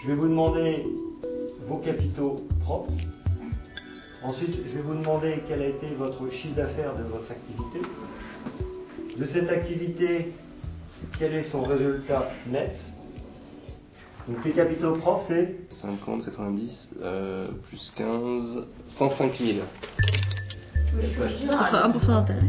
je vais vous demander vos capitaux propres. Ensuite, je vais vous demander quel a été votre chiffre d'affaires de votre activité. De cette activité, quel est son résultat net? Donc les capitaux propres, c'est 50, 90, plus 15, 105 000. Ça 1% d'intérêt.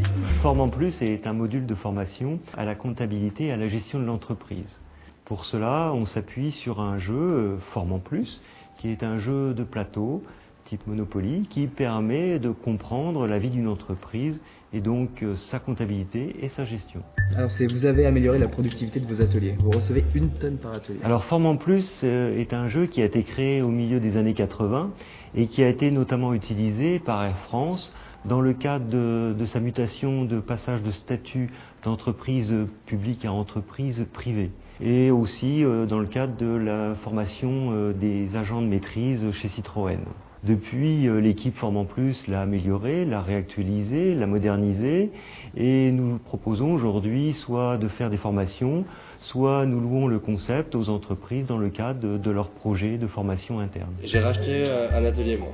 Formant Plus est un module de formation à la comptabilité et à la gestion de l'entreprise. Pour cela, on s'appuie sur un jeu, Formant Plus, qui est un jeu de plateau, type Monopoly, qui permet de comprendre la vie d'une entreprise et donc sa comptabilité et sa gestion. Alors vous avez amélioré la productivité de vos ateliers. Vous recevez 1 tonne par atelier. Alors Formant Plus est un jeu qui a été créé au milieu des années 80 et qui a été notamment utilisé par Air France dans le cadre de sa mutation de passage de statut d'entreprise publique à entreprise privée. Et aussi dans le cadre de la formation des agents de maîtrise chez Citroën. Depuis, l'équipe Formant Plus l'a amélioré, l'a réactualisé, l'a modernisé et nous proposons aujourd'hui soit de faire des formations, soit nous louons le concept aux entreprises dans le cadre de leurs projets de formation interne. J'ai racheté un atelier, moi.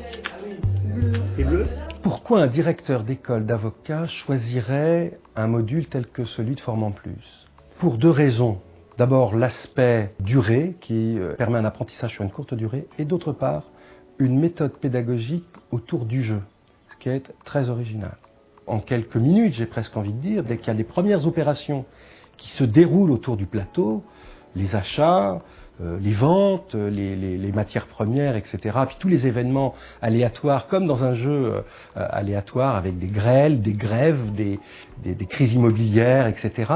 Et bleu ? Pourquoi un directeur d'école d'avocats choisirait un module tel que celui de Formant Plus? Pour 2 raisons. D'abord, l'aspect durée qui permet un apprentissage sur une courte durée et d'autre part, une méthode pédagogique autour du jeu, ce qui est très original. En quelques minutes, j'ai presque envie de dire, dès qu'il y a des premières opérations qui se déroulent autour du plateau, les achats, les ventes, les matières premières, etc., puis tous les événements aléatoires, comme dans un jeu aléatoire avec des grêles, des grèves, des crises immobilières, etc.,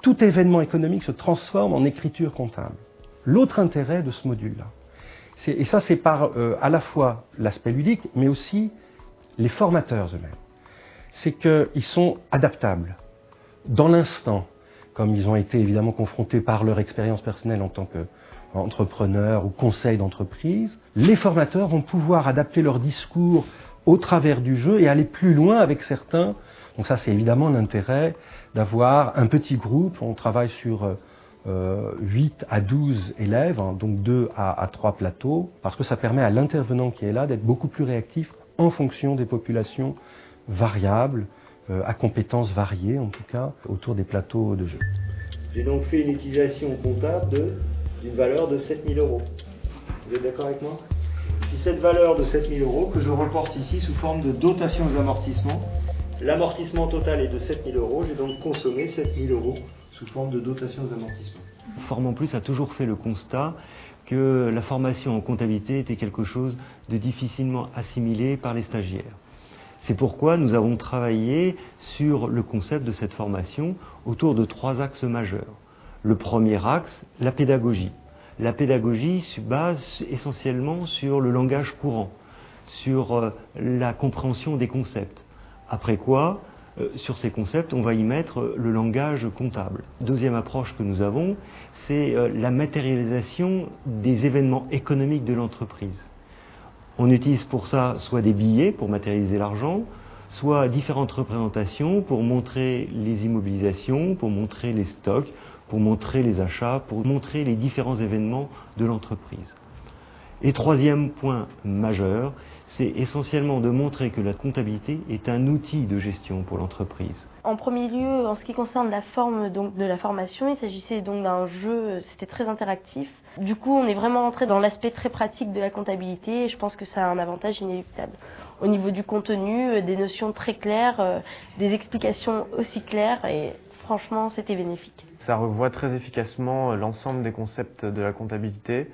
tout événement économique se transforme en écriture comptable. L'autre intérêt de ce module-là, et ça c'est par à la fois l'aspect ludique, mais aussi les formateurs eux-mêmes, c'est qu'ils sont adaptables dans l'instant, comme ils ont été évidemment confrontés par leur expérience personnelle en tant qu'entrepreneurs ou conseil d'entreprise. Les formateurs vont pouvoir adapter leur discours au travers du jeu et aller plus loin avec certains. Donc ça c'est évidemment l'intérêt d'avoir un petit groupe. On travaille sur 8 à 12 élèves, hein, donc 2 à 3 plateaux, parce que ça permet à l'intervenant qui est là d'être beaucoup plus réactif en fonction des populations variables, à compétences variées en tout cas, autour des plateaux de jeu. J'ai donc fait une utilisation comptable d'une valeur de 7 000 €. Vous êtes d'accord avec moi? Si cette valeur de 7 000 € que je reporte ici sous forme de dotation aux amortissements, l'amortissement total est de 7 000 €, j'ai donc consommé 7 000 € sous forme de dotation aux amortissements. Formant Plus a toujours fait le constat que la formation en comptabilité était quelque chose de difficilement assimilé par les stagiaires. C'est pourquoi nous avons travaillé sur le concept de cette formation autour de 3 axes majeurs. Le premier axe, la pédagogie. La pédagogie se base essentiellement sur le langage courant, sur la compréhension des concepts. Après quoi, sur ces concepts, on va y mettre le langage comptable. Deuxième approche que nous avons, c'est la matérialisation des événements économiques de l'entreprise. On utilise pour ça soit des billets pour matérialiser l'argent, soit différentes représentations pour montrer les immobilisations, pour montrer les stocks, pour montrer les achats, pour montrer les différents événements de l'entreprise. Et troisième point majeur, c'est essentiellement de montrer que la comptabilité est un outil de gestion pour l'entreprise. En premier lieu, en ce qui concerne la forme donc, de la formation, il s'agissait donc d'un jeu, c'était très interactif. Du coup, on est vraiment entré dans l'aspect très pratique de la comptabilité et je pense que ça a un avantage inéluctable. Au niveau du contenu, des notions très claires, des explications aussi claires et franchement, c'était bénéfique. Ça revoit très efficacement l'ensemble des concepts de la comptabilité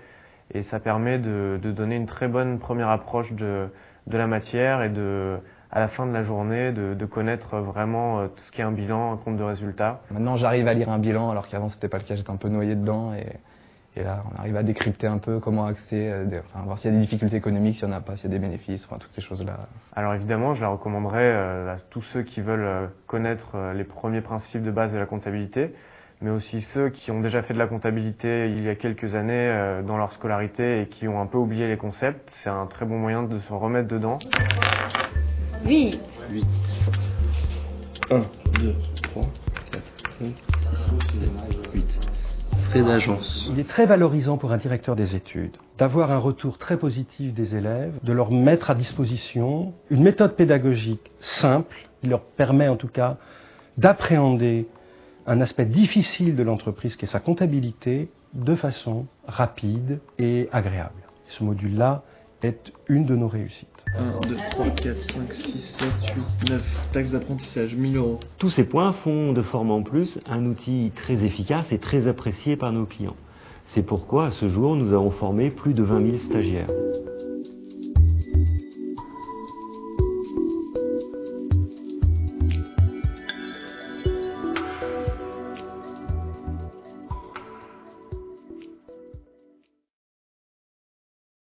et ça permet de donner une très bonne première approche de la matière et à la fin de la journée de connaître vraiment tout ce qui est un bilan, un compte de résultats. Maintenant j'arrive à lire un bilan alors qu'avant c'était pas le cas, j'étais un peu noyé dedans et là on arrive à décrypter un peu comment accéder, voir s'il y a des difficultés économiques, s'il n'y en a pas, s'il y a des bénéfices, enfin toutes ces choses-là. Alors évidemment je la recommanderais à tous ceux qui veulent connaître les premiers principes de base de la comptabilité, mais aussi ceux qui ont déjà fait de la comptabilité il y a quelques années dans leur scolarité et qui ont un peu oublié les concepts. C'est un très bon moyen de se remettre dedans. 8. 1, 2, 3, 4, 5, 6, 8. Esprit d'agence. Il est très valorisant pour un directeur des études d'avoir un retour très positif des élèves, de leur mettre à disposition une méthode pédagogique simple qui leur permet en tout cas d'appréhender un aspect difficile de l'entreprise qui est sa comptabilité de façon rapide et agréable. Ce module-là est une de nos réussites. 1, 2, 3, 4, 5, 6, 7, 8, 9, taxe d'apprentissage, 1000 euros. Tous ces points font de Forme en Plus un outil très efficace et très apprécié par nos clients. C'est pourquoi, à ce jour, nous avons formé plus de 20 000 stagiaires.